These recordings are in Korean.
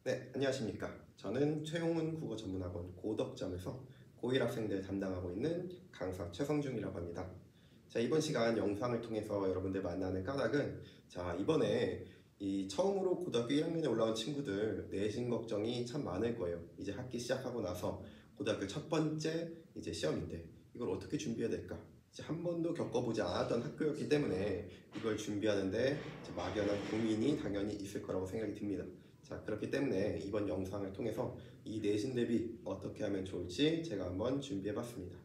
네, 안녕하십니까. 저는 최용훈 국어전문학원 고덕점에서 고1 학생들 담당하고 있는 강사 최성중이라고 합니다. 자, 이번 시간 영상을 통해서 여러분들 만나는 까닭은 이번에 처음으로 고등학교 1학년에 올라온 친구들 내신 걱정이 참 많을 거예요. 이제 학기 시작하고 나서 고등학교 첫 번째 시험인데 이걸 어떻게 준비해야 될까? 이제 한 번도 겪어보지 않았던 학교였기 때문에 이걸 준비하는데 막연한 고민이 당연히 있을 거라고 생각이 듭니다. 자, 그렇기 때문에 이번 영상을 통해서 이 내신 대비 어떻게 하면 좋을지 제가 한번 준비해봤습니다.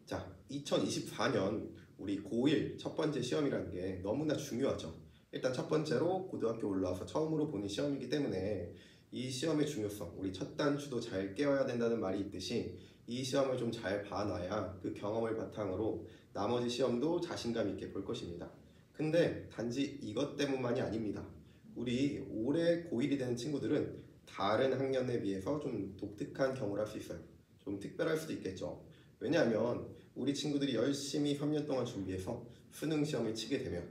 자, 2024년 우리 고1 첫 번째 시험이라는 게 너무나 중요하죠. 일단 첫 번째로 고등학교 올라와서 처음으로 보는 시험이기 때문에 이 시험의 중요성, 우리 첫 단추도 잘 깨워야 된다는 말이 있듯이 이 시험을 좀 잘 봐놔야 그 경험을 바탕으로 나머지 시험도 자신감 있게 볼 것입니다. 근데 단지 이것 때문만이 아닙니다. 우리 올해 고1이 되는 친구들은 다른 학년에 비해서 좀 독특한 경우를 할 수 있어요. 좀 특별할 수도 있겠죠. 왜냐하면 우리 친구들이 열심히 3년 동안 준비해서 수능 시험을 치게 되면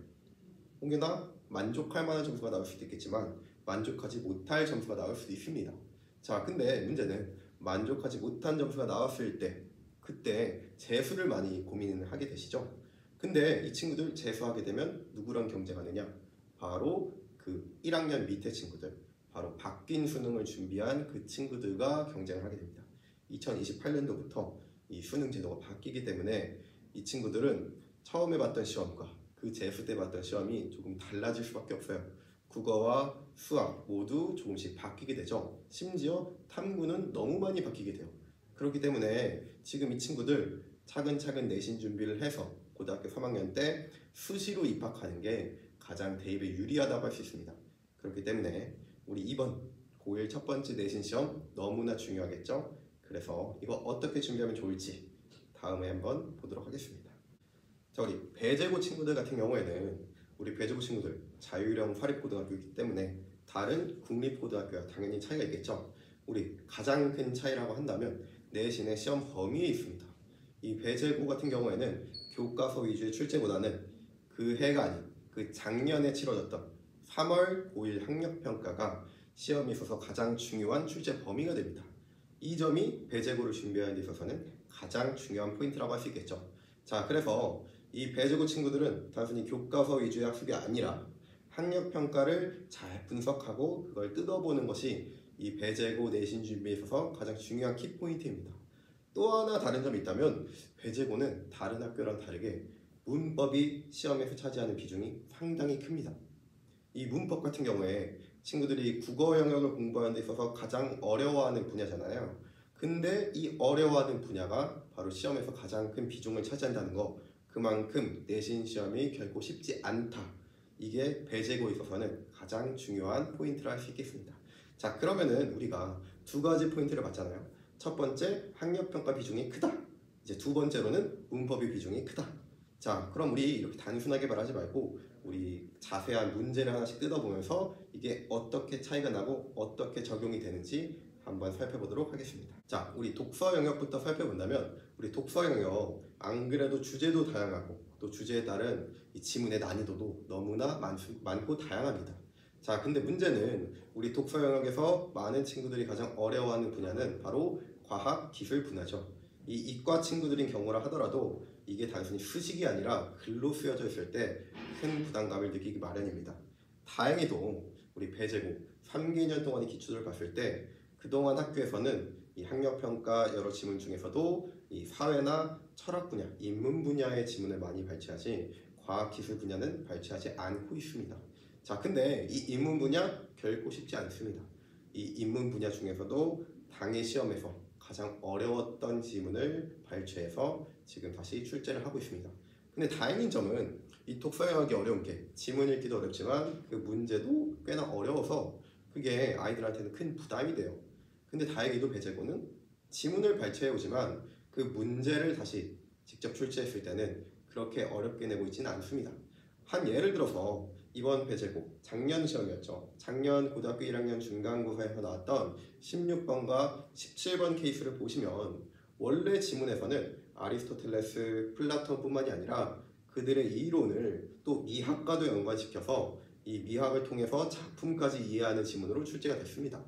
혹여나 만족할 만한 점수가 나올 수도 있겠지만 만족하지 못할 점수가 나올 수도 있습니다. 자, 근데 문제는 만족하지 못한 점수가 나왔을 때 그때 재수를 많이 고민을 하게 되시죠. 근데 이 친구들 재수하게 되면 누구랑 경쟁하느냐? 바로 그 1학년 밑에 친구들, 바로 바뀐 수능을 준비한 그 친구들과 경쟁을 하게 됩니다. 2028년도부터 이 수능 제도가 바뀌기 때문에 이 친구들은 처음에 봤던 시험과 그 재수 때 봤던 시험이 조금 달라질 수밖에 없어요. 국어와 수학 모두 조금씩 바뀌게 되죠. 심지어 탐구는 너무 많이 바뀌게 돼요. 그렇기 때문에 지금 이 친구들 차근차근 내신 준비를 해서 고등학교 3학년 때 수시로 입학하는 게 가장 대입에 유리하다고 할 수 있습니다. 그렇기 때문에 우리 이번 고1 첫 번째 내신 시험 너무나 중요하겠죠? 그래서 이거 어떻게 준비하면 좋을지 다음에 한번 보도록 하겠습니다. 자, 우리 배재고 친구들 같은 경우에는 우리 배재고 친구들 자율형 사립고등학교이기 때문에 다른 국립고등학교와 당연히 차이가 있겠죠. 우리 가장 큰 차이라고 한다면 내신의 시험 범위에 있습니다. 이 배재고 같은 경우에는 교과서 위주의 출제보다는 그 해가 아닌 그 작년에 치러졌던 3월 고1 학력평가가 시험에 있어서 가장 중요한 출제 범위가 됩니다. 이 점이 배재고를 준비하는 데 있어서는 가장 중요한 포인트라고 할 수 있겠죠. 자, 그래서 이 배재고 친구들은 단순히 교과서 위주의 학습이 아니라 학력평가를 잘 분석하고 그걸 뜯어보는 것이 이 배재고 내신 준비에 있어서 가장 중요한 키포인트입니다. 또 하나 다른 점이 있다면 배재고는 다른 학교랑 다르게 문법이 시험에서 차지하는 비중이 상당히 큽니다. 이 문법 같은 경우에 친구들이 국어 영역을 공부하는 데 있어서 가장 어려워하는 분야잖아요. 근데 이 어려워하는 분야가 바로 시험에서 가장 큰 비중을 차지한다는 거, 그만큼 내신 시험이 결코 쉽지 않다. 이게 배재고에 있어서는 가장 중요한 포인트를 할 수 있겠습니다. 자, 그러면은 우리가 두 가지 포인트를 봤잖아요. 첫 번째, 학력평가 비중이 크다. 이제 두 번째로는 문법의 비중이 크다. 자, 그럼 우리 이렇게 단순하게 말하지 말고 우리 자세한 문제를 하나씩 뜯어보면서 이게 어떻게 차이가 나고 어떻게 적용이 되는지 한번 살펴보도록 하겠습니다. 자, 우리 독서 영역부터 살펴본다면 우리 독서 영역 안 그래도 주제도 다양하고 또 주제에 따른 이 지문의 난이도도 너무나 많고 다양합니다. 자, 근데 문제는 우리 독서 영역에서 많은 친구들이 가장 어려워하는 분야는 바로 과학, 기술 분야죠. 이 이과 친구들인 경우라 하더라도 이게 단순히 수식이 아니라 글로 쓰여져 있을 때 큰 부담감을 느끼기 마련입니다. 다행히도 우리 배재고 3개년 동안의 기출을 봤을 때 그동안 학교에서는 이 학력평가 여러 지문 중에서도 이 사회나 철학 분야, 인문 분야의 지문을 많이 발췌하지 과학기술 분야는 발췌하지 않고 있습니다. 자, 근데 이 인문 분야 결코 쉽지 않습니다. 이 인문 분야 중에서도 당일 시험에서 가장 어려웠던 지문을 발췌해서 지금 다시 출제를 하고 있습니다. 근데 다행인 점은 이 독서 영역이 어려운 게 지문 읽기도 어렵지만 그 문제도 꽤나 어려워서 그게 아이들한테는 큰 부담이 돼요. 근데 다행히도 배재고는 지문을 발췌해 오지만 그 문제를 다시 직접 출제했을 때는 그렇게 어렵게 내고 있지는 않습니다. 한 예를 들어서 이번 배재고 작년 시험이었죠. 작년 고등학교 1학년 중간고사에서 나왔던 16번과 17번 케이스를 보시면 원래 지문에서는 아리스토텔레스, 플라톤뿐만이 아니라 그들의 이론을 또 미학과도 연관시켜서 이 미학을 통해서 작품까지 이해하는 지문으로 출제가 됐습니다.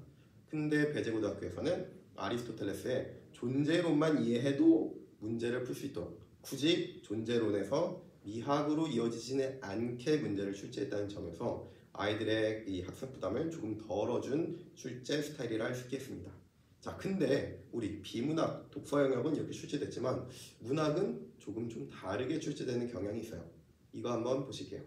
근데 배제고등학교에서는 아리스토텔레스의 존재론만 이해해도 문제를 풀 수 있도록 굳이 존재론에서 미학으로 이어지지는 않게 문제를 출제했다는 점에서 아이들의 이 학습 부담을 조금 덜어준 출제 스타일이라 할 수 있겠습니다. 자, 근데 우리 비문학, 독서 영역은 이렇게 출제됐지만 문학은 조금 좀 다르게 출제되는 경향이 있어요. 이거 한번 보실게요.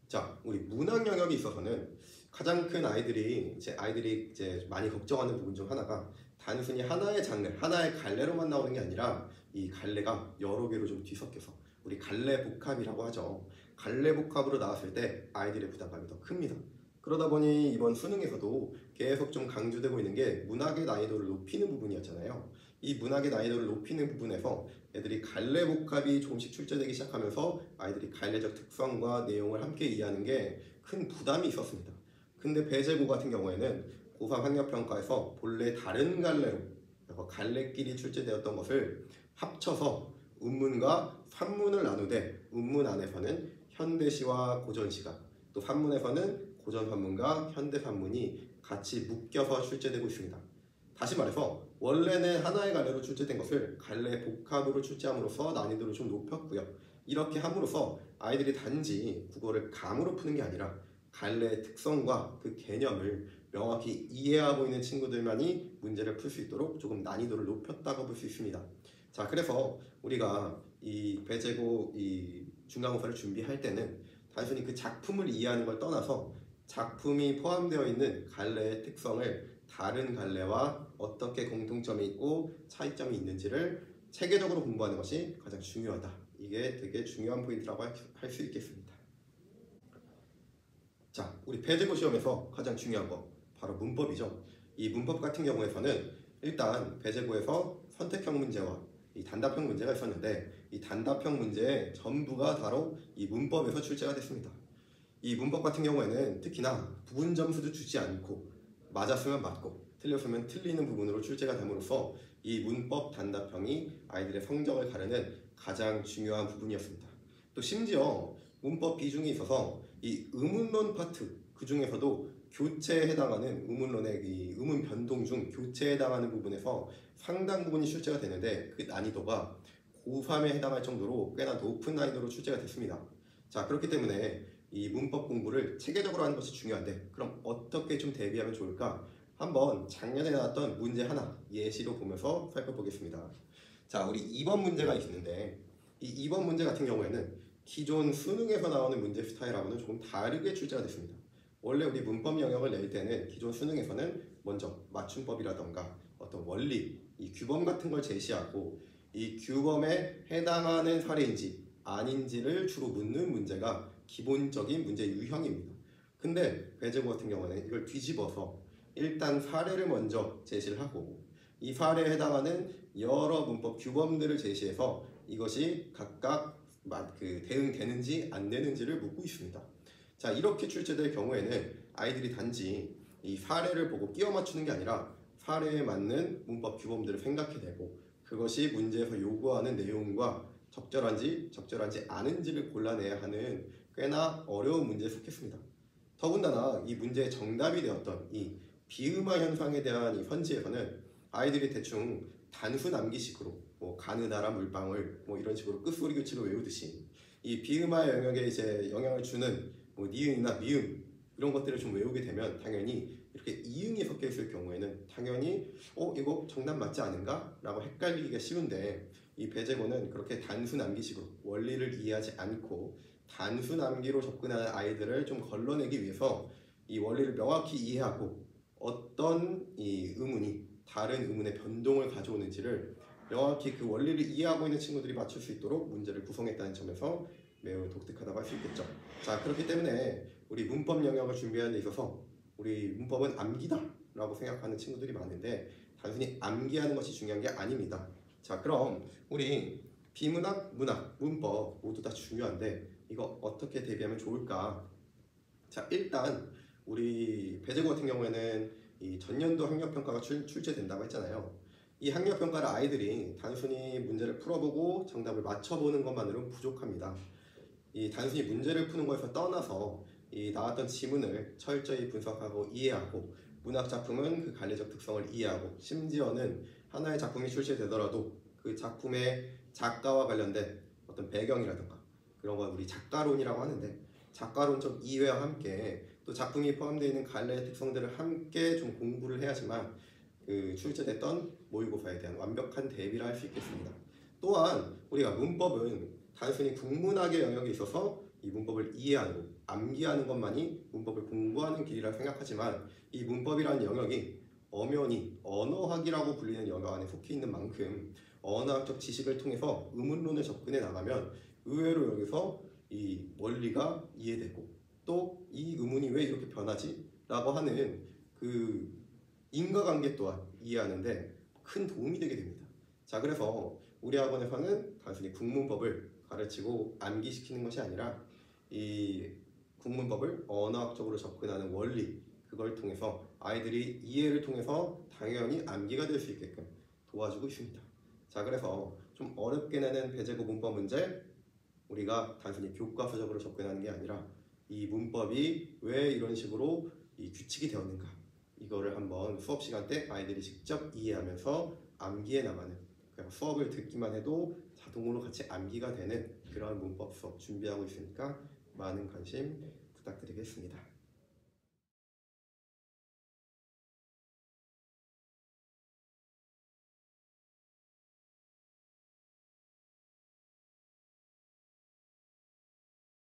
자, 우리 문학 영역에 있어서는 가장 큰 아이들이 이제 많이 걱정하는 부분 중 하나가 단순히 하나의 장르, 하나의 갈래로만 나오는 게 아니라 이 갈래가 여러 개로 좀 뒤섞여서 우리 갈래 복합이라고 하죠. 갈래 복합으로 나왔을 때 아이들의 부담감이 더 큽니다. 그러다 보니 이번 수능에서도 계속 좀 강조되고 있는 게 문학의 난이도를 높이는 부분이었잖아요. 이 문학의 난이도를 높이는 부분에서 애들이 갈래 복합이 조금씩 출제되기 시작하면서 아이들이 갈래적 특성과 내용을 함께 이해하는 게 큰 부담이 있었습니다. 근데 배제고 같은 경우에는 고3 학력평가에서 본래 다른 갈래로 갈래끼리 출제되었던 것을 합쳐서 음문과 산문을 나누되 음문 안에서는 현대시와 고전시가 또 산문에서는 고전 산문과 현대 산문이 같이 묶여서 출제되고 있습니다. 다시 말해서 원래는 하나의 갈래로 출제된 것을 갈래 복합으로 출제함으로써 난이도를 좀 높였고요. 이렇게 함으로써 아이들이 단지 국어를 감으로 푸는 게 아니라 갈래의 특성과 그 개념을 명확히 이해하고 있는 친구들만이 문제를 풀 수 있도록 조금 난이도를 높였다고 볼 수 있습니다. 자, 그래서 우리가 이 배제고 이 중간고사를 준비할 때는 단순히 그 작품을 이해하는 걸 떠나서 작품이 포함되어 있는 갈래의 특성을 다른 갈래와 어떻게 공통점이 있고 차이점이 있는지를 체계적으로 공부하는 것이 가장 중요하다. 이게 되게 중요한 포인트라고 할 수 있겠습니다. 자, 우리 배제고 시험에서 가장 중요한 거 바로 문법이죠. 이 문법 같은 경우에서는 일단 배제고에서 선택형 문제와 이 단답형 문제가 있었는데 이 단답형 문제의 전부가 바로 이 문법에서 출제가 됐습니다. 이 문법 같은 경우에는 특히나 부분 점수도 주지 않고 맞았으면 맞고 틀렸으면 틀리는 부분으로 출제가 됨으로써 이 문법 단답형이 아이들의 성적을 가르는 가장 중요한 부분이었습니다. 또 심지어 문법 비중이 있어서 이 의문론 파트 그 중에서도 교체에 해당하는 의문론의 이 의문 변동 중 교체에 해당하는 부분에서 상당 부분이 출제가 되는데 그 난이도가 고3에 해당할 정도로 꽤나 높은 난이도로 출제가 됐습니다. 자, 그렇기 때문에 이 문법 공부를 체계적으로 하는 것이 중요한데 그럼 어떻게 좀 대비하면 좋을까? 한번 작년에 나왔던 문제 하나 예시로 보면서 살펴보겠습니다. 자, 우리 2번 문제가 있는데 이 2번 문제 같은 경우에는 기존 수능에서 나오는 문제 스타일하고는 조금 다르게 출제가 됐습니다. 원래 우리 문법 영역을 낼 때는 기존 수능에서는 먼저 맞춤법이라던가 어떤 원리, 이 규범 같은 걸 제시하고 이 규범에 해당하는 사례인지 아닌지를 주로 묻는 문제가 기본적인 문제 유형입니다. 근데 배제고 같은 경우는 이걸 뒤집어서 일단 사례를 먼저 제시를 하고 이 사례에 해당하는 여러 문법 규범들을 제시해서 이것이 각각 대응되는지 안 되는지를 묻고 있습니다. 자, 이렇게 출제될 경우에는 아이들이 단지 이 사례를 보고 끼워 맞추는 게 아니라 사례에 맞는 문법 규범들을 생각해내고 그것이 문제에서 요구하는 내용과 적절한지 않은지를 골라내야 하는 꽤나 어려운 문제에 속했습니다. 더군다나 이 문제의 정답이 되었던 이 비음화 현상에 대한 이 선지에서는 아이들이 대충 단순 암기식으로 가느다란 물방울 이런 식으로 끝소리 규칙을 외우듯이 이 비음화 영역에 이제 영향을 주는 니은이나 미음 이런 것들을 좀 외우게 되면 당연히 이렇게 이응이 섞여 있을 경우에는 당연히 이거 정답 맞지 않은가? 라고 헷갈리기가 쉬운데 이 배제고는 그렇게 단순 암기식으로 원리를 이해하지 않고 단순 암기로 접근하는 아이들을 좀 걸러내기 위해서 이 원리를 명확히 이해하고 어떤 이 의문이 다른 의문의 변동을 가져오는지를 명확히 그 원리를 이해하고 있는 친구들이 맞출 수 있도록 문제를 구성했다는 점에서 매우 독특하다고 할 수 있겠죠. 자, 그렇기 때문에 우리 문법 영역을 준비하는 데 있어서 우리 문법은 암기다 라고 생각하는 친구들이 많은데 단순히 암기하는 것이 중요한 게 아닙니다. 자, 그럼 우리 비문학, 문학, 문법 모두 다 중요한데 이거 어떻게 대비하면 좋을까? 자, 일단 우리 배제고 같은 경우에는 이 전년도 학력평가가 출제된다고 했잖아요. 이 학력평가를 아이들이 단순히 문제를 풀어보고 정답을 맞춰보는 것만으로는 부족합니다. 이 단순히 문제를 푸는 것에서 떠나서 이 나왔던 지문을 철저히 분석하고 이해하고 문학 작품은 그 관례적 특성을 이해하고 심지어는 하나의 작품이 출시되더라도 그 작품의 작가와 관련된 어떤 배경이라든가 그런 걸 우리 작가론이라고 하는데 작가론적 이해와 함께 또 작품이 포함되어 있는 관례의 특성들을 함께 좀 공부를 해야지만 그 출제됐던 모의고사에 대한 완벽한 대비를 할 수 있겠습니다. 또한 우리가 문법은 단순히 국문학의 영역에 있어서 이 문법을 이해하고 암기하는 것만이 문법을 공부하는 길이라 생각하지만 이 문법이라는 영역이 엄연히 언어학이라고 불리는 영역 안에 속해 있는 만큼 언어학적 지식을 통해서 의문론을 접근해 나가면 의외로 여기서 이 원리가 이해되고 또 이 의문이 왜 이렇게 변하지? 라고 하는 그 인과관계 또한 이해하는데 큰 도움이 되게 됩니다. 자, 그래서 우리 학원에서는 단순히 국문법을 가르치고 암기시키는 것이 아니라 이 국문법을 언어학적으로 접근하는 원리 그걸 통해서 아이들이 이해를 통해서 당연히 암기가 될 수 있게끔 도와주고 있습니다. 자, 그래서 좀 어렵게 내는 배제고 문법 문제 우리가 단순히 교과서적으로 접근하는 게 아니라 이 문법이 왜 이런 식으로 이 규칙이 되었는가 이거를 한번 수업 시간 때 아이들이 직접 이해하면서 암기해 나가는 수업을 듣기만 해도 자동으로 같이 암기가 되는 그런 문법 수업 준비하고 있으니까 많은 관심 부탁드리겠습니다.